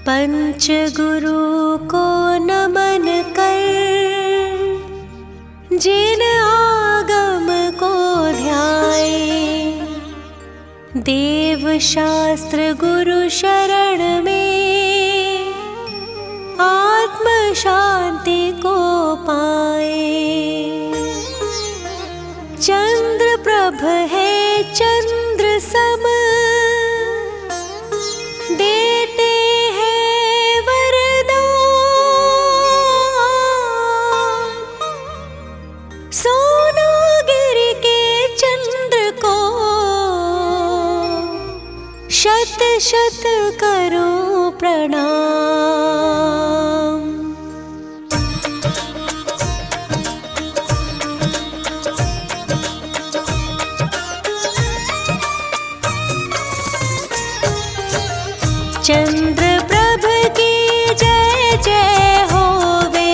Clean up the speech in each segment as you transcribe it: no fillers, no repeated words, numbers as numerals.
पंच गुरु को नमन कर, जिन आगम को ध्याए, देव शास्त्र गुरु शरण में आत्म शांति को पाए। चंद्र प्रभ है चंद्र सम, देते हैं वरदान। सोनागिरी के चंद्र को शत शत करो प्रणाम। चंद्र प्रभ की जय जय होवे,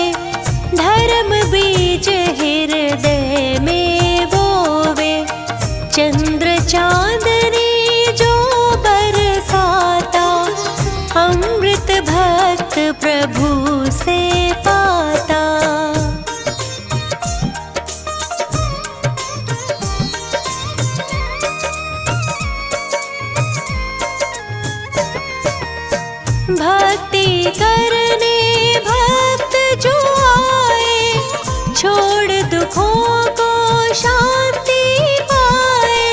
धर्म बीज हृदय में बोवे। चंद्र चांदनी जो बरसाता, अमृत भक्त प्रभु से पाता। भक्ति करने भक्त जो आए, छोड़ दुखों को शांति पाए।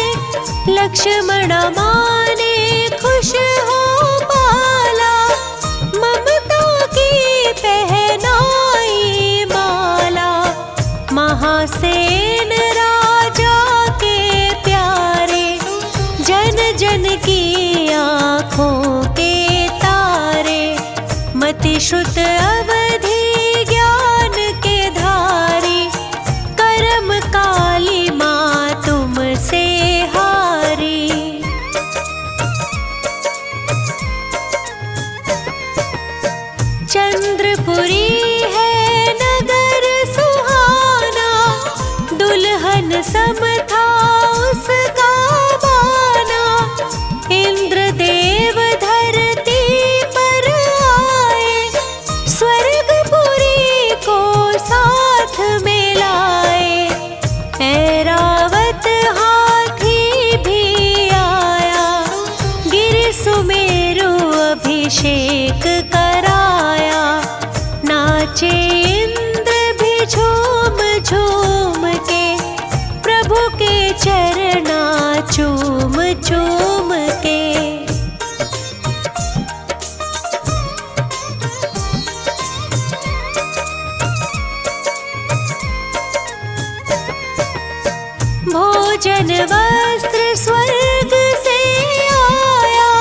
लक्ष्मण माने खुश हो पाला, ममता की पहनाई माला। महासेन राजा के प्यारे, जन जन की आँखों के श्रुत अवधि ज्ञान के धारी। करम काली माँ तुमसे हारी। चंद्रपुरी है नगर सुहाना, दुल्हन सम था उसका बाना। इंद्रदेव धरती पर आए, स्वर्गपुरी को साथ में लाए। ऐरावत हाथी भी आया, गिरि सुमेरु अभिषेक कराया। नाचे इंद्र भी झूम झूम के, प्रभु के चरना चूम चूम के। भोजन वस्त्र स्वर्ग से आया,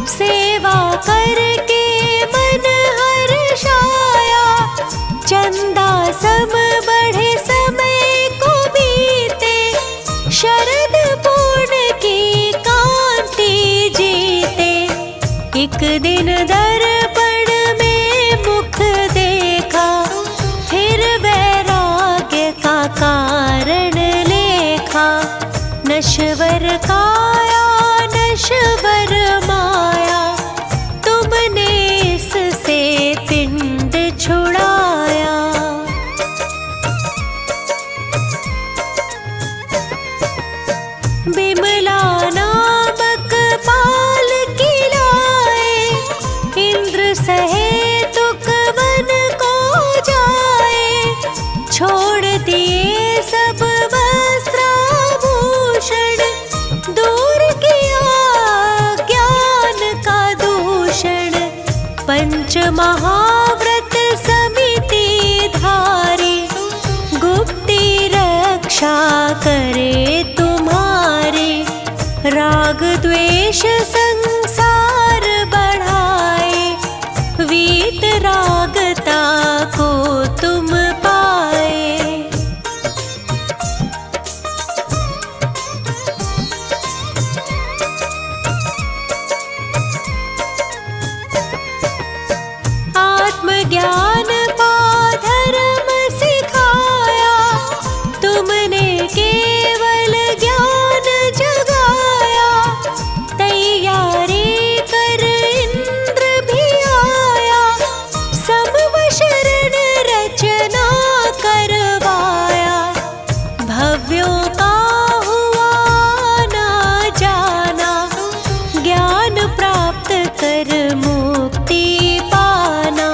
सेवा करके मन हर्षाया। चंदा सम बढ़े समय को बीते, शरद पूर्ण की कांति जीते। एक दिन दर्पण में मुख देखा, फिर वैराग्य का कारण लेखा। नश्वर काया नश्वर माया, तुमने इससे पिंड छुड़ाया। बिमला नामक पाल की लाए, इंद्र सहेतु वन को जाए। छोड़ दिए सब वस्त्राभूषण, दूर किया ज्ञान का दूषण। पंच महाव्रत समिति धारी, गुप्ती रक्षा करे तुम्हारी। राग द्वेष संसार बढ़ाए, वीत रागता को तुम पाए। आत्मज्ञान पा धर्म सिखाया, तुमने केवल ज्ञान जगाया। तैयार प्राप्त कर मुक्ति पाना।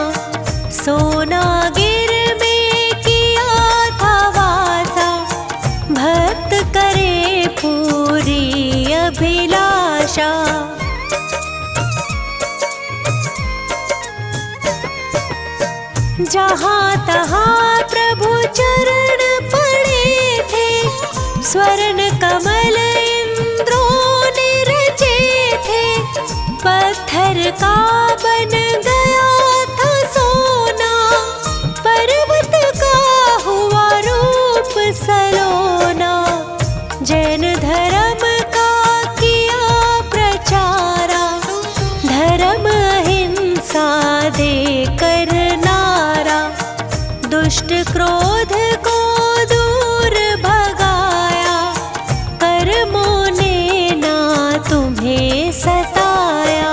सोनागिर में किया था वासा, भक्त करे पूरी अभिलाषा। जहाँ तहाँ प्रभु चरण पड़े थे, स्वर्ण कमल इंद्रों ने रचे थे। पत्थर का बन गया था सोना, पर्वत का हुआ रूप सलोना। जैन धर्म का किया प्रचारा, धर्म अहिंसा देकर नारा। दुष्ट क्रोध को दूर भगाया, कर्मों ने ना तुम्हें सताया।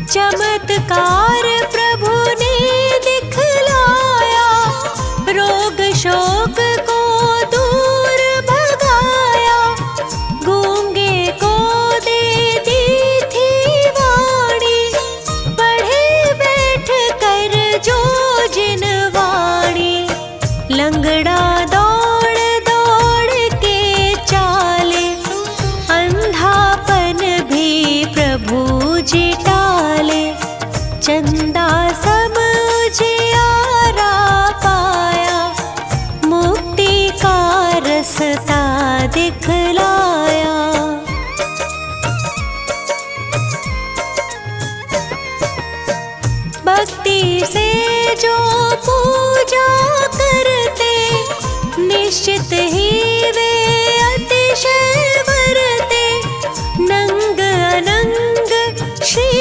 चमत्कार प्रभु ने दिखलाया, रोग शोक को दूर भगाया। गूंगे को दे दी थी वाणी, पढ़े बैठ कर जो जिन वाणी। लंगड़ा दौड़ दौड़ के चाले, अंधापन भी प्रभु जी टाले। चंदा सब उजियारा पाया, मुक्ति का रस्ता दिखलाया। भक्ति से जो पूजा करते, निश्चित ही वे अतिशय वरते। नंग अनंग श्री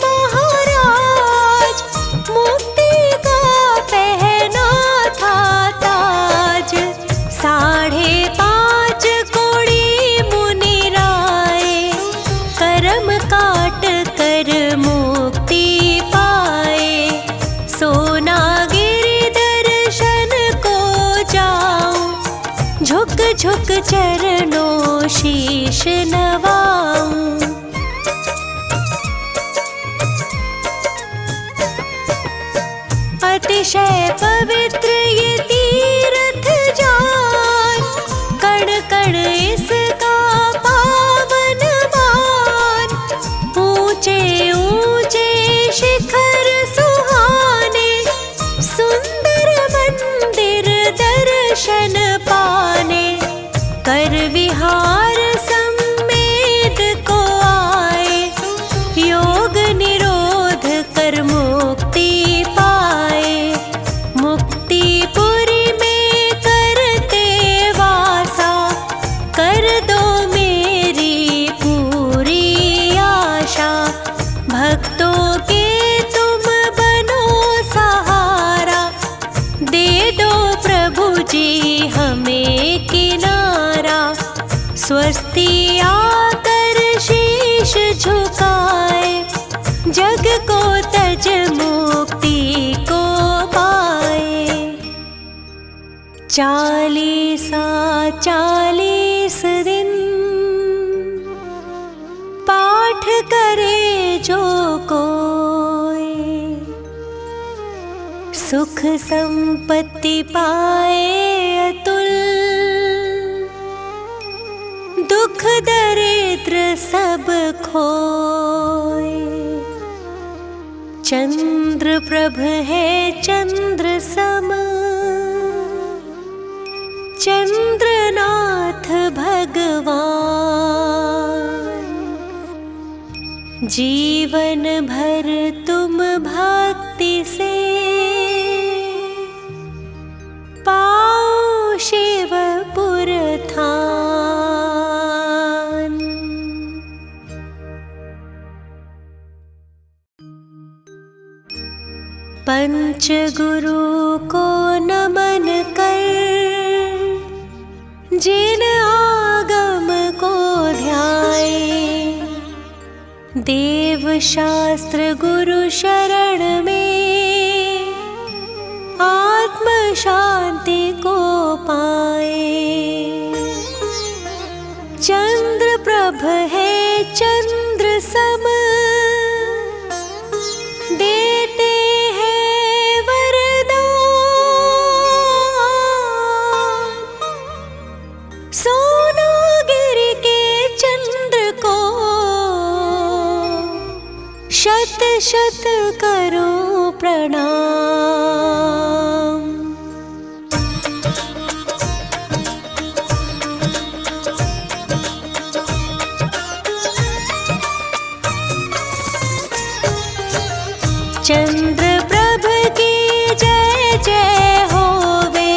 महाराज, मुक्ति का पहना था ताज। 5.5 कोड़ी मुनि राय, कर्म काट कर मुक्ति पाए। सोनागिरि दर्शन को जाऊं, झुक झुक चरणों शीश नवाऊं। अतिशय पवित्र ये तीर्थ जान, कण कण इसका पावन मान। ऊंचे ऊंचे शिखर सुहाने, सुंदर मंदिर दर्शन पाने। कर विहार सम्मेद को आए, योग निरोध कर मुक्ति पाए। मुक्तिपुरी में करते वासा, कर दो मेरी पूरी आशा। भक्तों के तुम बनो सहारा, दे दो प्रभु जी हमें किनारा। स्वस्ति आकर शीश झुकाए, जग को तज मुक्ति को पाए। 40 दिन पाठ करे जो कोई, सुख संपत्ति पाए अतुल। दुख दरिद्र सब खोए, चंद्र प्रभ है चंद्र सम, चंद्रनाथ भगवान। जीवन भर तुम भक्ति से पाओ शिवपुर थान। पंच गुरु को नमन कर, जिन आगम को ध्याए। देव शास्त्र गुरु शरण में शांति को पाए। चंद्र प्रभ है चंद्र सम, देते हैं वरदान। सोनागिरी के चंद्र को शत शत करो प्रणाम। चंद्र प्रभ की जय जय होवे,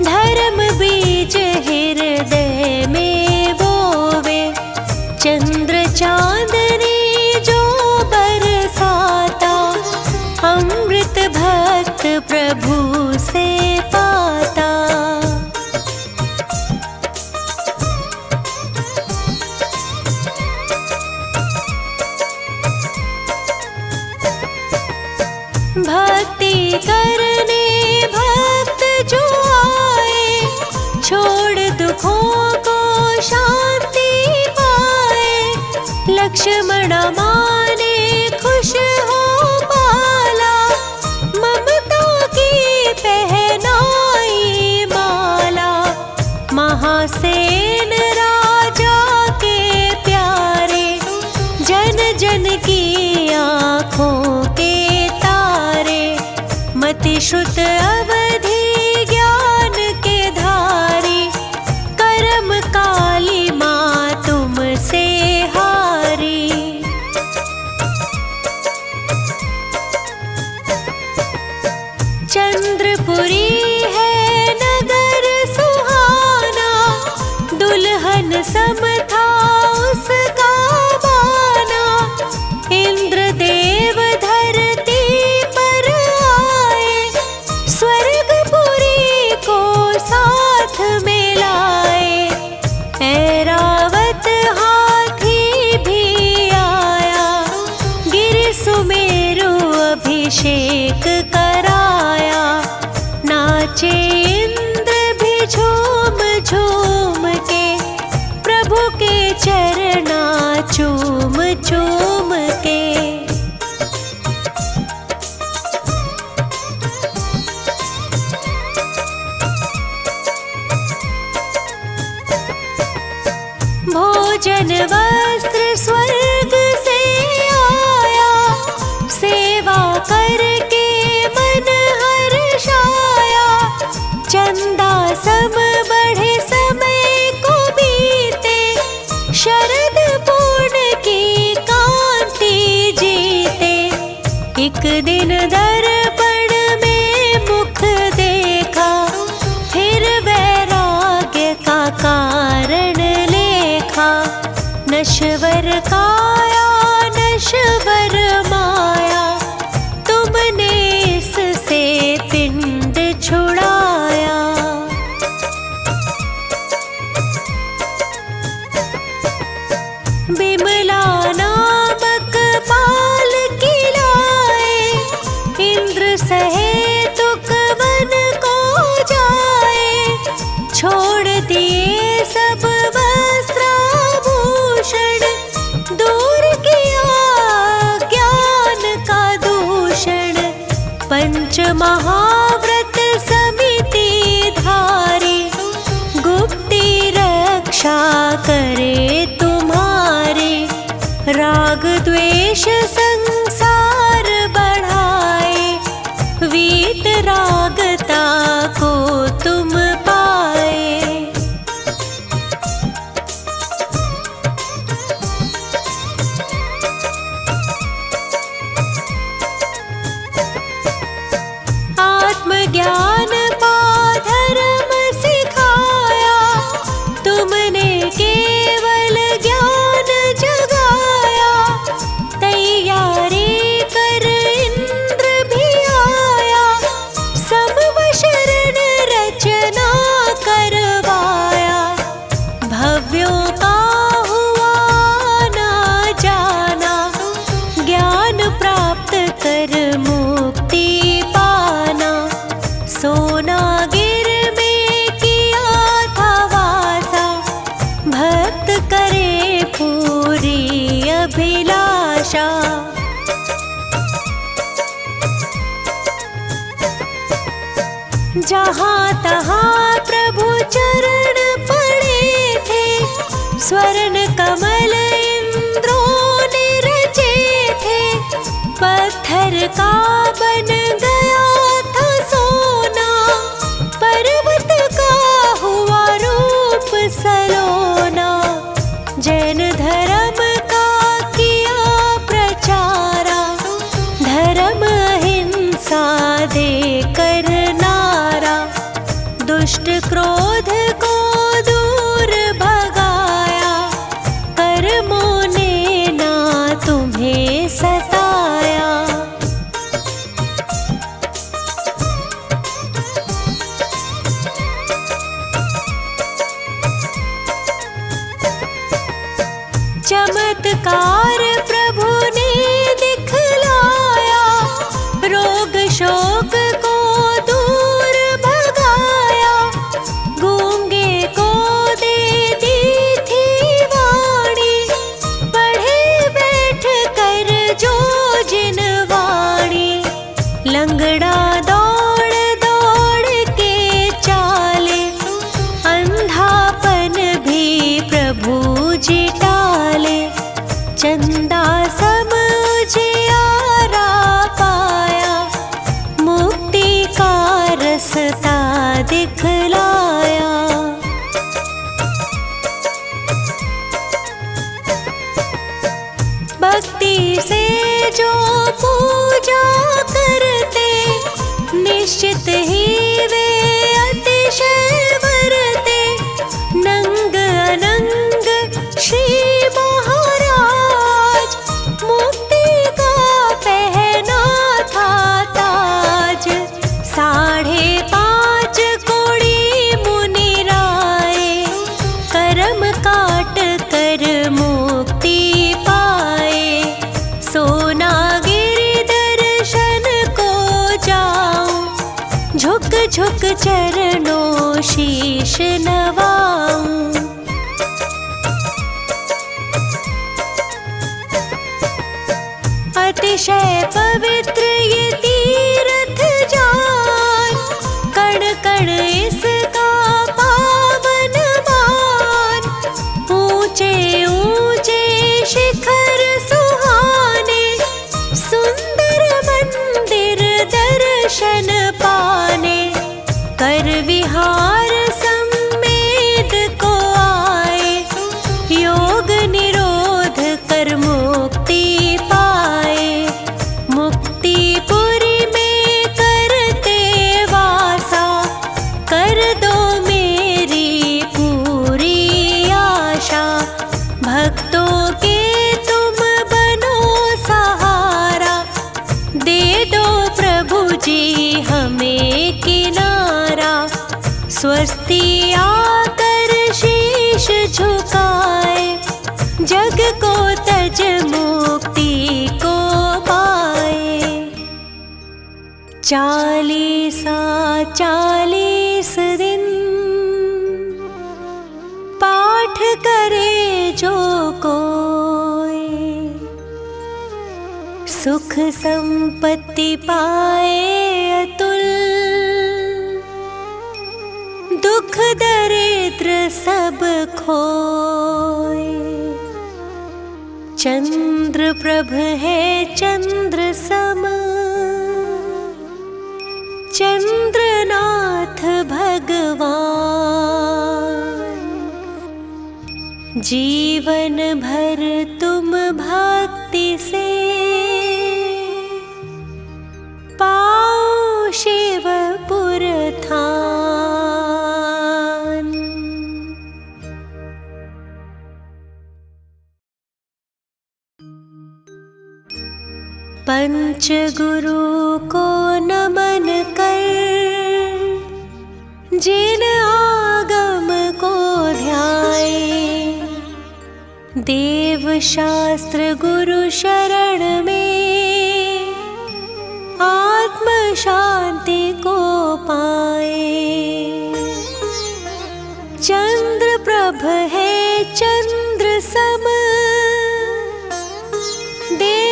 धर्म बीज हृदय में बोवे। चंद्र चांदनी जो बरसाता, अमृत भक्त प्रभु से पाता। भक्ति करने भक्त जो आए, छोड़ दुखों को शांति पाए। लक्ष्मण माने खुश हो पाला, ममता की पहनाई माला। महासेन राजा के प्यारे, जन जन की आँखों के मति श्रुत अवधि ज्ञान के धारी। करम काली माँ तुमसे हारी। चंद्रपुरी है नगर सुहाना, दुल्हन सम था उसका बाना। इंद्रदेव धरती पर आए, स्वर्गपुरी को साथ में लाए। ऐरावत हाथी भी आया, गिरि सुमेरु अभिषेक कराया। नाचे इंद्र भी झूम झूम के, प्रभु के चरना चूम चूम के। भोजन वस्त्र स्वर्ग से आया, सेवा करके मन हर्षाया। चंदा सम बढ़े समय को बीते, शरद पूर्ण की कांति जीते। एक दिन दर्पण में मुख देखा, फिर वैराग्य का कारण लेखा। नश्वर काया नश्वर माया, तुमने इससे पिंड छुड़ाया। बिमला नामक पाल की लाए, इंद्र सहेतु वन को जाए। छोड़ दिए सब वस्त्राभूषण, दूर किया ज्ञान का दूषण। पंच महाव्रत समिति धारी, गुप्ती रक्षा करे तुम्हारी। राग द्वेष संसार बढ़ाए, वीत रागता को तुम पाए। आत्मज्ञान पा धर्म सिखाया, तुमने केवल ज्ञान जगाया। तैयारी कर इंद्र भी आया, समवशरण रचना करवाया। भव्यों का हुआ ना जाना, ज्ञान प्राप्त कर मुक्ति पाना। सो आशा। जहाँ तहाँ प्रभु चरण पड़े थे, स्वर्ण कमल इंद्रों ने रचे थे। पत्थर का बन गया था सोना, पर्वत का हुआ रूप सलोना। जैन धर्म का किया प्रचारा, धर्म अहिंसा देकर नारा। दुष्ट क्रोध को दूर भगाया, कर्मों ने ना तुम्हें सताया। चमत्कार प्रभु ने दिखलाया, रोग शोक को दूर भगाया। गूंगे को दे दी थी वाणी, पढ़े बैठ कर जो जिन वाणी। लंगड़ा दौड़ दौड़ के चाले, अंधापन भी प्रभु जी टाले। चंदा सब उजियारा पाया, मुक्ति का रास्ता दिखलाया। भक्ति से जो पूजा करते, निश्चित ही वे अतिशय वरते। नंग अनंग श्री महाराज, मुक्ति का पहना था ताज। 5.5 कोड़ी मुनि राय, कर्म काट कर मुक्ति पाए। सोना गिरि दर्शन को जाऊं, झुक झुक चरणों शीश नवाऊं। अतिशय पवित्र ये तीर्थ जान, कण कण इसका पावन मान। ऊंचे ऊंचे शिखर सुहाने, सुंदर मंदिर दर्शन पाने। कर विहार सम्मेद को आए, योग निरोध कर मुक्ति पाए। मुक्तिपुरी में करते वासा, कर दो मेरी पूरी आशा। भक्तों के तुम बनो सहारा, दे दो प्रभु जी हमें किनारा। स्वस्ति आकर शीश झुकाए, जग को तज मुक्ति को पाए। 40 दिन पाठ करे जो कोई, सुख संपत्ति पाए अतुल। दुख दरिद्र सब खोए, चंद्र प्रभ है चंद्र सम, चंद्रनाथ भगवान। जीवन भर तुम भक्ति से पाओ शिवपुर थान। पंच गुरु को नमन कर, जिन आगम को ध्याए। देव शास्त्र गुरु शरण में, आत्म शांति को पाए। चंद्र प्रभ है चंद्र सम, देव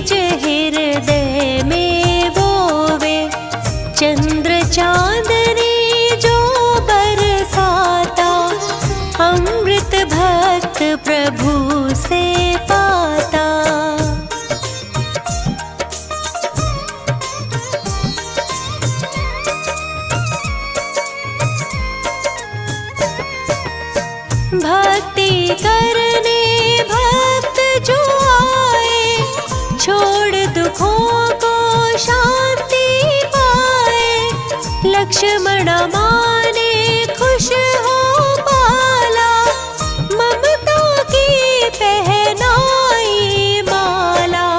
बीज हृदय में बोवे, चंद्र चांदनी जो बरसाता, अमृत भक्त प्रभु से पाता। भक्ति करने भक्त जो आए, छोड़ दुखों को शांति पाए। लक्ष्मण माने खुश हो पाला, ममता की पहनाई माला।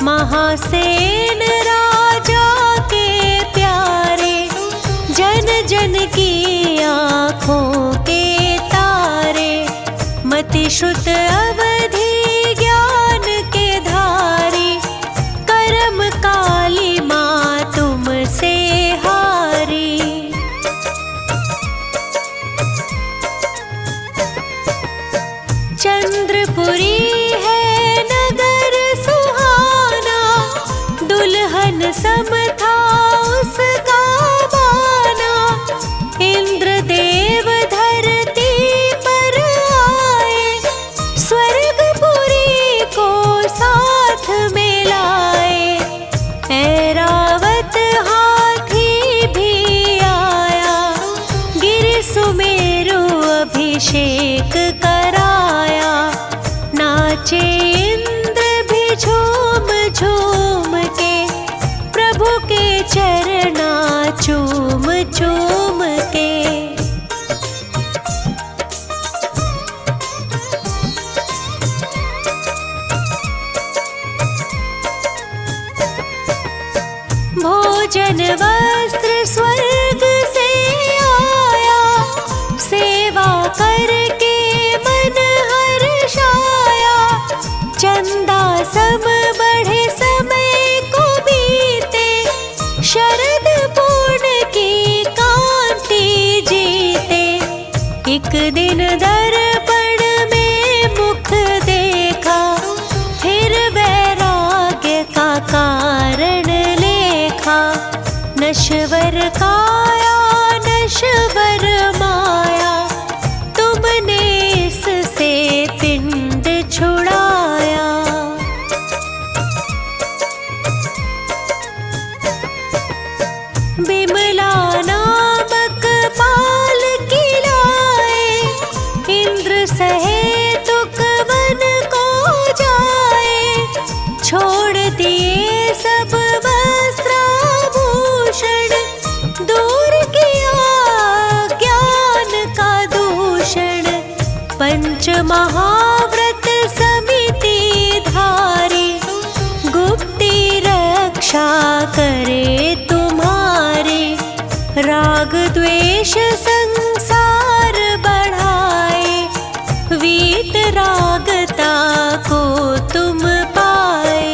महासेन राजा के प्यारे, जन जन की आँखों के मति श्रुत अवधि ज्ञान के धारी, करम काली माँ तुमसे हारी। चंद्रपुरी है नगर सुहाना, दुल्हन सम था उसका बाना। इंद्रदेव धरती पर आए, स्वर्गपुरी को साथ में लाए। ऐरावत हाथी भी आया, गिरि सुमेरु अभिषेक कराया। नाचे इंद्र भी झूम झूम के, प्रभु के चरना चूम चूम के। भोजन वस्त्र स्वर्ग से आया, सेवा करके मन हर्षाया। चंदा सम बढ़े समय को बीते, शरद पूर्ण की कांति जीते। एक दिन दर्पण में मुख देखा, फिर वैराग्य का कारण लेखा। नश्वर काया नश्वर माया, तुमने इससे पिंड छुड़ाया। बिमला नामक पाल की लाए, इंद्र सहेतुक वन को जाए। छोड़ दिए सब वस्त्राभूषण, दूर किया ज्ञान का दूषण। पंच महाव्रत समिति धारी, गुप्ती रक्षा करे तुम्हारी। राग द्वेष संसार बढ़ाए, वीत रागता को तुम पाए।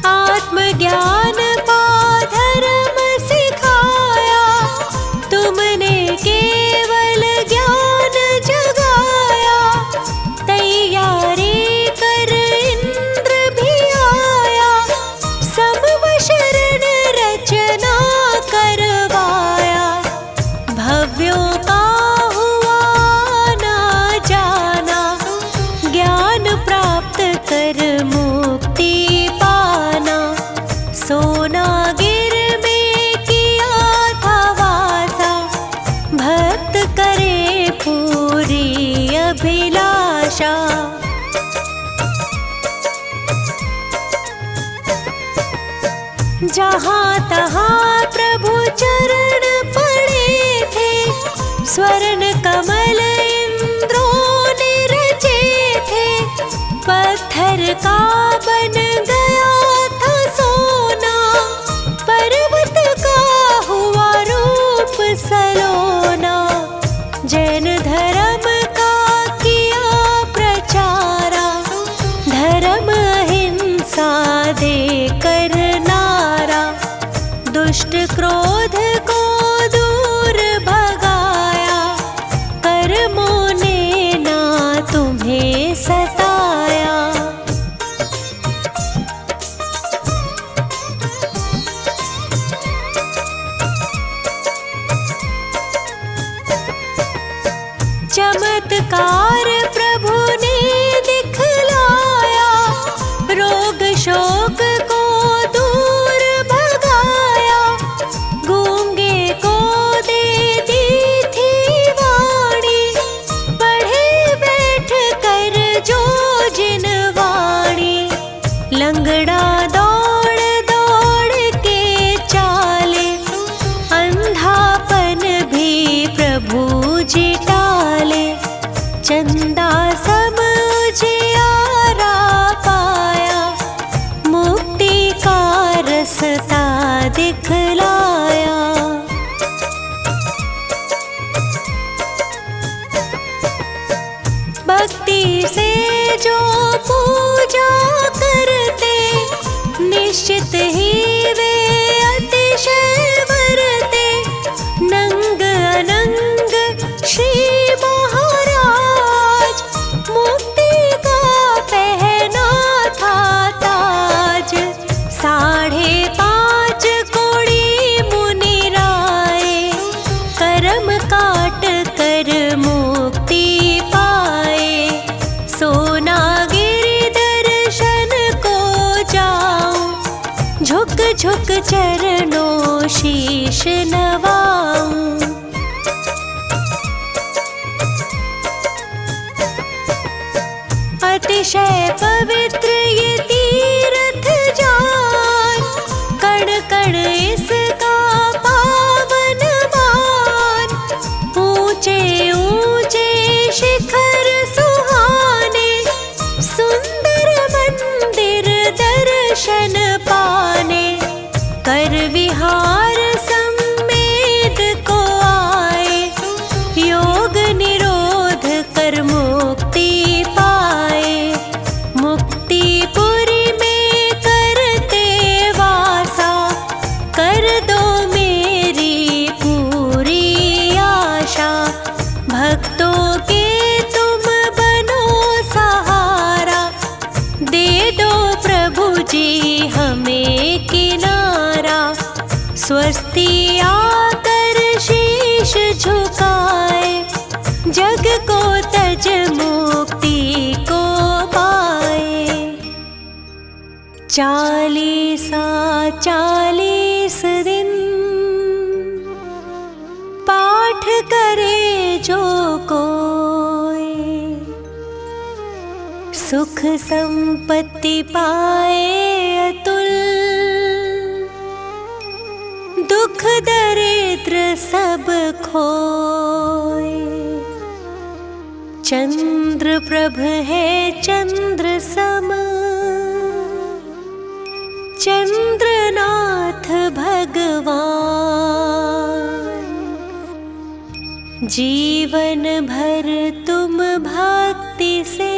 आत्मज्ञान पा धर्म सिखाया, तुमने केवल ज्ञान जगाया। तैयारी कर इंद्र भी आया, समवशरण रचना करवाया। भव्यों का हुआ ना जाना, ज्ञान प्राप्त कर मुक्ति पाना। सोनागिर में किया था वासा, भक्त करे पूरी अभिलाषा। जहाँ तहाँ प्रभु चरण पड़े थे, स्वर्ण कमल इंद्रों ने रचे थे। पत्थर का बन गया था सोना, पर्वत का हुआ रूप सलोना। जैन धर्म का किया प्रचारा, धर्म अहिंसा देकर नारा। दुष्ट चमत्कार प्रभु ने दिखलाया, रोग शोक को दूर भगाया। गूंगे को दे दी थी वाणी, पढ़े बैठ कर जो जिन वाणी। लंगड़ा दौड़ दौड़ के चाले, अंधापन भी प्रभु जी टाले। चंदा सब उजियारा पाया, मुक्ति का रस्ता दिखलाया। भक्ति से जो पूजा करते, निश्चित ही वे अतिशय वरते। नंग अनंग श्री महाराज, मुक्ति का पहना था ताज। 5.5 कोड़ी मुनि राय, कर्म काट कर मुक्ति पाए। सोना गिरि दर्शन को जाऊं, झुक झुक चरणों शीश नवाऊं। अतिशय पवित्र ये तीर्थ जान, कण कण इसका पावन मान। ऊंचे ऊंचे शिखर सुहाने, सुंदर मंदिर दर्शन पाने। कर विहार सम्मेद को आए, योग निरोध कर मुक्ति पाए। मुक्तिपुरी में करते वासा, कर दो मेरी पूरी आशा। भक्तों के तुम बनो सहारा, दे दो प्रभु जी हमें किनारा। स्वस्ति आकर शीश झुकाए, जग को तज मुक्ति को पाए। 40 दिन पाठ करे जो कोई, सुख संपत्ति पाए अतुल। दुख दरिद्र सब खोए, चंद्र प्रभ है चंद्र सम। चंद्रनाथ भगवान, जीवन भर तुम भक्ति से